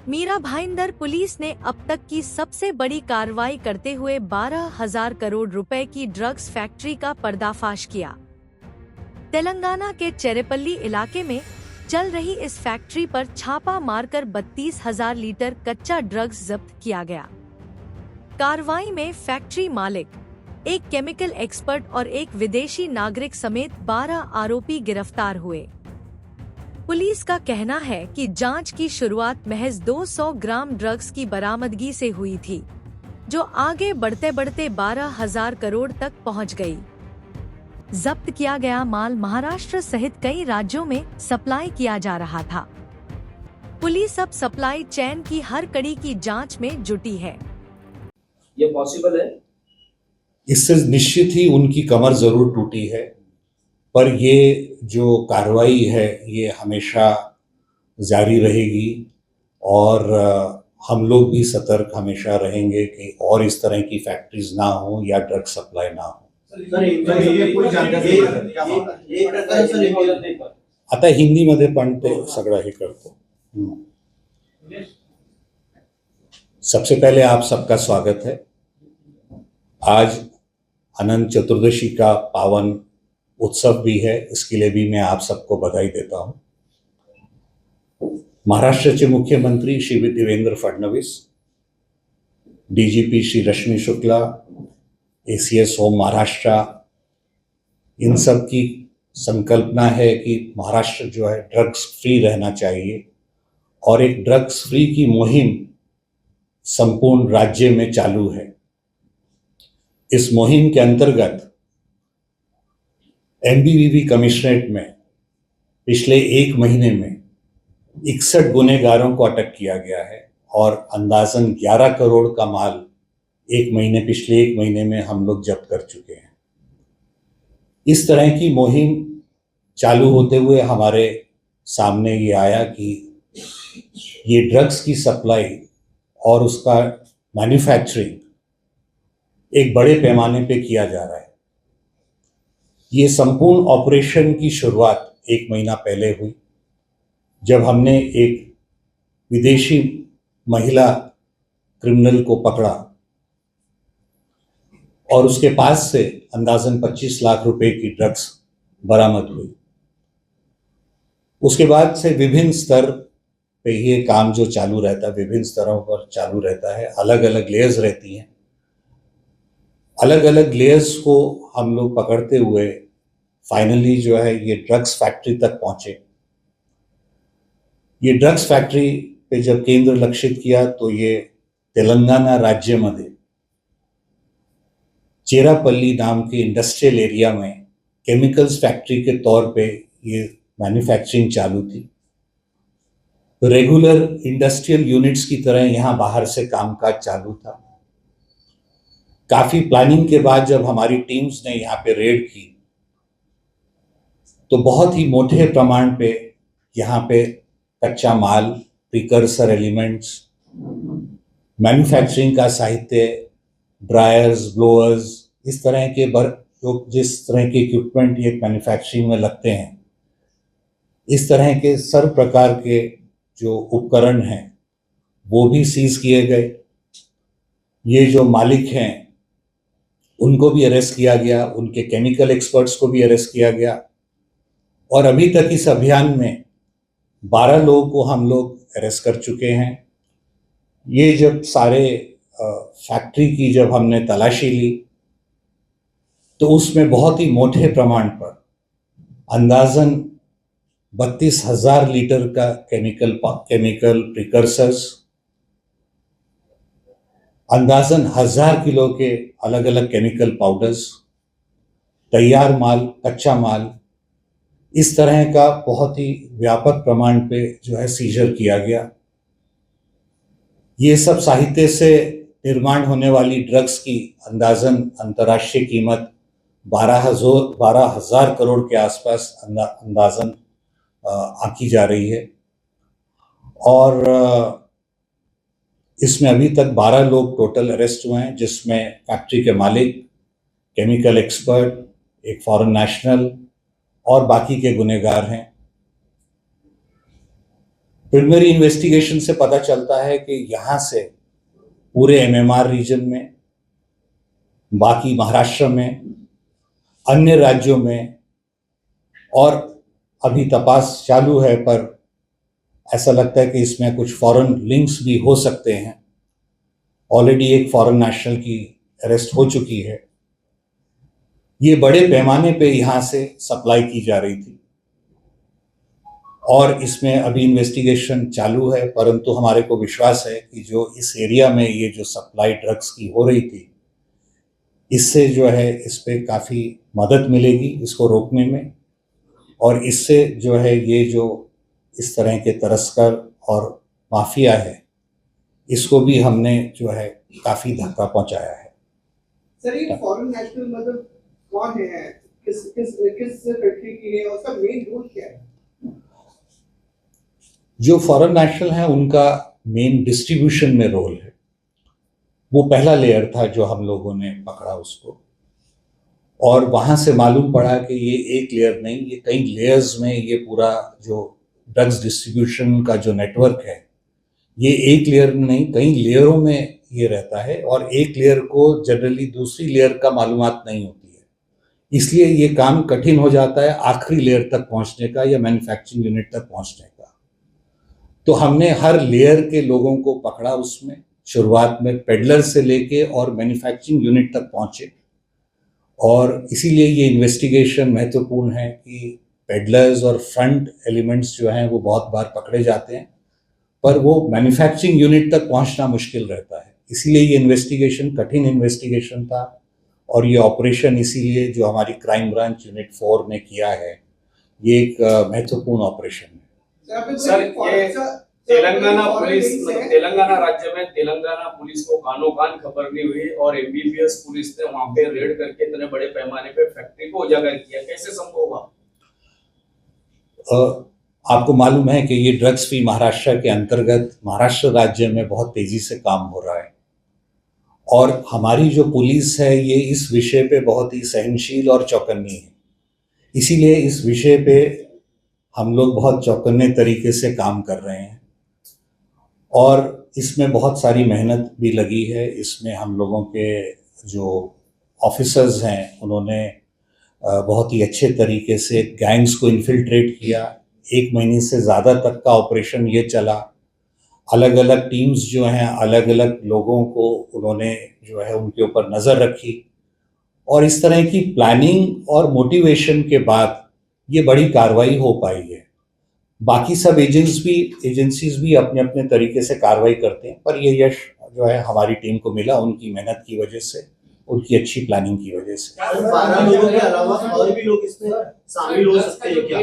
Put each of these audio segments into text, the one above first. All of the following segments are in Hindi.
मीरा भाईंदर पुलिस ने अब तक की सबसे बड़ी कार्रवाई करते हुए 12,000 करोड़ रुपए की ड्रग्स फैक्ट्री का पर्दाफाश किया। तेलंगाना के चेरेपल्ली इलाके में चल रही इस फैक्ट्री पर छापा मारकर 32,000 लीटर कच्चा ड्रग्स जब्त किया गया। कार्रवाई में फैक्ट्री मालिक, एक केमिकल एक्सपर्ट और एक विदेशी नागरिक समेत 12 आरोपी गिरफ्तार हुए। पुलिस का कहना है कि जांच की शुरुआत महज 200 ग्राम ड्रग्स की बरामदगी से हुई थी, जो आगे बढ़ते बढ़ते 12,000 करोड़ तक पहुंच गई। जब्त किया गया माल महाराष्ट्र सहित कई राज्यों में सप्लाई किया जा रहा था। पुलिस अब सप्लाई चेन की हर कड़ी की जांच में जुटी है। ये पॉसिबल है? इससे निश्चित ही उनकी कमर जरूर टूटी है, पर ये जो कार्रवाई है ये हमेशा जारी रहेगी और हम लोग भी सतर्क हमेशा रहेंगे कि और इस तरह की फैक्ट्रीज ना हो या ड्रग सप्लाई ना हो। आता हिंदीमध्ये पण ते सगळं हे करतो। सबसे पहले आप सबका स्वागत है। आज अनंत चतुर्दशी का पावन उत्सव भी है, इसके लिए भी मैं आप सबको बधाई देता हूं। महाराष्ट्र के मुख्यमंत्री श्री देवेंद्र फडणवीस, डीजीपी श्री रश्मि शुक्ला, एसीएस होम महाराष्ट्र, इन सब की संकल्पना है कि महाराष्ट्र जो है ड्रग्स फ्री रहना चाहिए और एक ड्रग्स फ्री की मुहिम संपूर्ण राज्य में चालू है। इस मुहिम के अंतर्गत एमबीवीवी कमिश्नरेट में पिछले एक महीने में 61 गुनहगारों को अटक किया गया है और अंदाजन 11 करोड़ का माल पिछले एक महीने में हम लोग जब्त कर चुके हैं। इस तरह की मुहिम चालू होते हुए हमारे सामने ये आया कि ये ड्रग्स की सप्लाई और उसका मैन्युफैक्चरिंग एक बड़े पैमाने पे किया जा रहा है। ये संपूर्ण ऑपरेशन की शुरुआत एक महीना पहले हुई, जब हमने एक विदेशी महिला क्रिमिनल को पकड़ा और उसके पास से अंदाजन 25 लाख रुपए की ड्रग्स बरामद हुई। उसके बाद से विभिन्न स्तर पे ये काम जो चालू रहता है, विभिन्न स्तरों पर चालू रहता है, अलग अलग लेयर्स रहती हैं। अलग अलग लेयर्स को हम लोग पकड़ते हुए फाइनली जो है ये ड्रग्स फैक्ट्री तक पहुंचे। ये ड्रग्स फैक्ट्री पे जब केंद्र लक्षित किया तो ये तेलंगाना राज्य मध्ये चेरापल्ली नाम के इंडस्ट्रियल एरिया में केमिकल्स फैक्ट्री के तौर पे ये मैन्युफैक्चरिंग चालू थी। रेगुलर इंडस्ट्रियल यूनिट्स की तरह यहाँ बाहर से कामकाज चालू था। काफी प्लानिंग के बाद जब हमारी टीम्स ने यहाँ पे रेड की तो बहुत ही मोटे प्रमाण पे यहाँ पे कच्चा माल, प्रिकर्सर एलिमेंट्स, मैन्युफैक्चरिंग का साहित्य, ड्रायर्स, ब्लोअर्स, इस तरह के जिस तरह के इक्विपमेंट ये मैन्युफैक्चरिंग में लगते हैं, इस तरह के सर्व प्रकार के जो उपकरण हैं वो भी सीज किए गए। ये जो मालिक हैं उनको भी अरेस्ट किया गया, उनके केमिकल एक्सपर्ट्स को भी अरेस्ट किया गया और अभी तक इस अभियान में 12 लोगों को हम लोग अरेस्ट कर चुके हैं। ये जब सारे फैक्ट्री की जब हमने तलाशी ली तो उसमें बहुत ही मोटे प्रमाण पर अंदाजन 32,000 लीटर का केमिकल प्रिकर्सर्स, अंदाजन 1000 किलो के अलग अलग केमिकल पाउडर्स, तैयार माल, कच्चा माल, इस तरह का बहुत ही व्यापक प्रमाण पे जो है सीजर किया गया। ये सब साहित्य से निर्माण होने वाली ड्रग्स की अंदाजन अंतर्राष्ट्रीय कीमत 12,000 करोड़ के आसपास अंदाजन आंकी जा रही है और इसमें अभी तक 12 लोग टोटल अरेस्ट हुए हैं, जिसमें फैक्ट्री के मालिक, केमिकल एक्सपर्ट, एक फॉरेन नेशनल और बाकी के गुनहगार हैं। प्रिलिमिनरी इन्वेस्टिगेशन से पता चलता है कि यहाँ से पूरे एमएमआर रीजन में, बाकी महाराष्ट्र में, अन्य राज्यों में, और अभी तपास चालू है, पर ऐसा लगता है कि इसमें कुछ फॉरेन लिंक्स भी हो सकते हैं। ऑलरेडी एक फॉरेन नेशनल की अरेस्ट हो चुकी है। ये बड़े पैमाने पे यहाँ से सप्लाई की जा रही थी और इसमें अभी इन्वेस्टिगेशन चालू है, परंतु हमारे को विश्वास है कि जो इस एरिया में ये जो सप्लाई ड्रग्स की हो रही थी, इससे जो है इस पे काफ़ी मदद मिलेगी इसको रोकने में, और इससे जो है ये जो इस तरह के तस्कर और माफिया है, इसको भी हमने जो है काफ़ी धक्का पहुंचाया है। सर, ये फॉरेन नेशनल मतलब कौन है, किस कंट्री की है और उसका मेन रोल क्या है? जो फॉरेन नेशनल है उनका मेन डिस्ट्रीब्यूशन में रोल है। वो पहला लेयर था जो हम लोगों ने पकड़ा उसको, और वहाँ से मालूम पड़ा कि ये एक लेयर नहीं, ये कई लेयर्स में ये पूरा जो ड्रग्स डिस्ट्रीब्यूशन का जो नेटवर्क है, ये एक लेयर में नहीं कई लेयरों में ये रहता है, और एक लेयर को जनरली दूसरी लेयर का मालूमात नहीं होती है, इसलिए ये काम कठिन हो जाता है आखिरी लेयर तक पहुँचने का या मैन्युफैक्चरिंग यूनिट तक पहुँचने का। तो हमने हर लेयर के लोगों को पकड़ा उसमें, शुरुआत में पेडलर से लेके और मैन्युफैक्चरिंग यूनिट तक पहुंचे, और इसीलिए ये इन्वेस्टिगेशन महत्वपूर्ण है कि पेडलर्स और फ्रंट एलिमेंट्स जो हैं वो बहुत बार पकड़े जाते हैं, पर वो मैन्युफैक्चरिंग यूनिट तक पहुंचना मुश्किल रहता है। इसीलिए ये इन्वेस्टिगेशन कठिन इन्वेस्टिगेशन था, और ये ऑपरेशन इसीलिए जो हमारी क्राइम ब्रांच यूनिट 4 ने किया है, ये एक महत्वपूर्ण ऑपरेशन है। सर, ये तेलंगाना पुलिस, तेलंगाना राज्य में तेलंगाना पुलिस को कानो कान खबर नहीं हुई और एमबीबीएस पुलिस ने वहां पे रेड करके इतने बड़े पैमाने पे फैक्ट्री को उजागर किया, कैसे संभव हुआ? आपको मालूम है कि ये ड्रग्स फ्री महाराष्ट्र के अंतर्गत महाराष्ट्र राज्य में बहुत तेजी से काम हो रहा है, और हमारी जो पुलिस है ये इस विषय पे बहुत ही सहनशील और चौकन्नी है। इसीलिए इस विषय पे हम लोग बहुत चौकन्ने तरीके से काम कर रहे हैं, और इसमें बहुत सारी मेहनत भी लगी है। इसमें हम लोगों के जो ऑफिसर्स हैं उन्होंने बहुत ही अच्छे तरीके से गैंग्स को इन्फिल्ट्रेट किया। 1 महीने से ज़्यादा तक का ऑपरेशन ये चला। अलग अलग टीम्स जो हैं, अलग अलग लोगों को उन्होंने जो है उनके ऊपर नज़र रखी, और इस तरह की प्लानिंग और मोटिवेशन के बाद ये बड़ी कार्रवाई हो पाई है। बाकी सब एजेंसीज भी अपने अपने तरीके से कार्रवाई करते हैं, पर ये यश जो है हमारी टीम को मिला उनकी मेहनत की वजह से, उनकी अच्छी प्लानिंग की वजह से। 12 लोगों के अलावा और भी लोग इसमें शामिल हो सकते हैं क्या?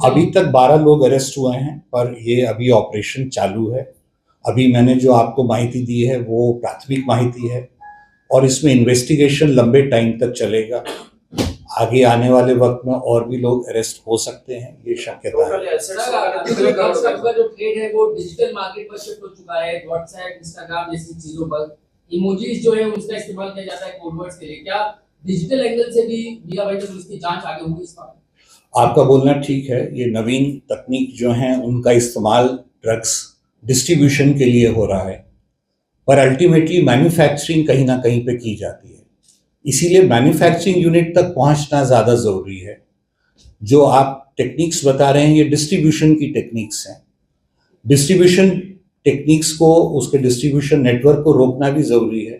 अभी तक 12 लोग अरेस्ट हुए हैं, पर ये अभी ऑपरेशन चालू है। अभी मैंने जो आपको माहिती दी है वो प्राथमिक माहिती है, और इसमें इन्वेस्टिगेशन लंबे टाइम तक चलेगा। आगे आने वाले वक्त में और भी लोग अरेस्ट हो सकते हैं, ये शक्यता है। जो ट्रेड है वो डिजिटल मार्केट पर शिफ्ट हो चुका है, व्हाट्सएप, इंस्टाग्राम जैसी चीजों पर इमोजीज जो है उसका इस्तेमाल किया जाता है कोड वर्ड्स के लिए। क्या डिजिटल एंगल से भी मीरा भाई पुलिस की जांच आगे होगी इस बात? आपका बोलना ठीक है। ये नवीन तकनीक जो है उनका इस्तेमाल ड्रग्स डिस्ट्रीब्यूशन के लिए हो रहा है, पर अल्टीमेटली मैन्युफैक्चरिंग कहीं ना कहीं पे की जाती है। इसीलिए मैन्युफैक्चरिंग यूनिट तक पहुंचना ज़्यादा ज़रूरी है। जो आप टेक्निक्स बता रहे हैं ये डिस्ट्रीब्यूशन की टेक्निक्स हैं। डिस्ट्रीब्यूशन टेक्निक्स को, उसके डिस्ट्रीब्यूशन नेटवर्क को रोकना भी ज़रूरी है,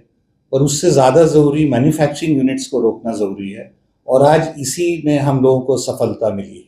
पर उससे ज़्यादा ज़रूरी मैन्युफैक्चरिंग यूनिट्स को रोकना ज़रूरी है, और आज इसी में हम लोगों को सफलता मिली है।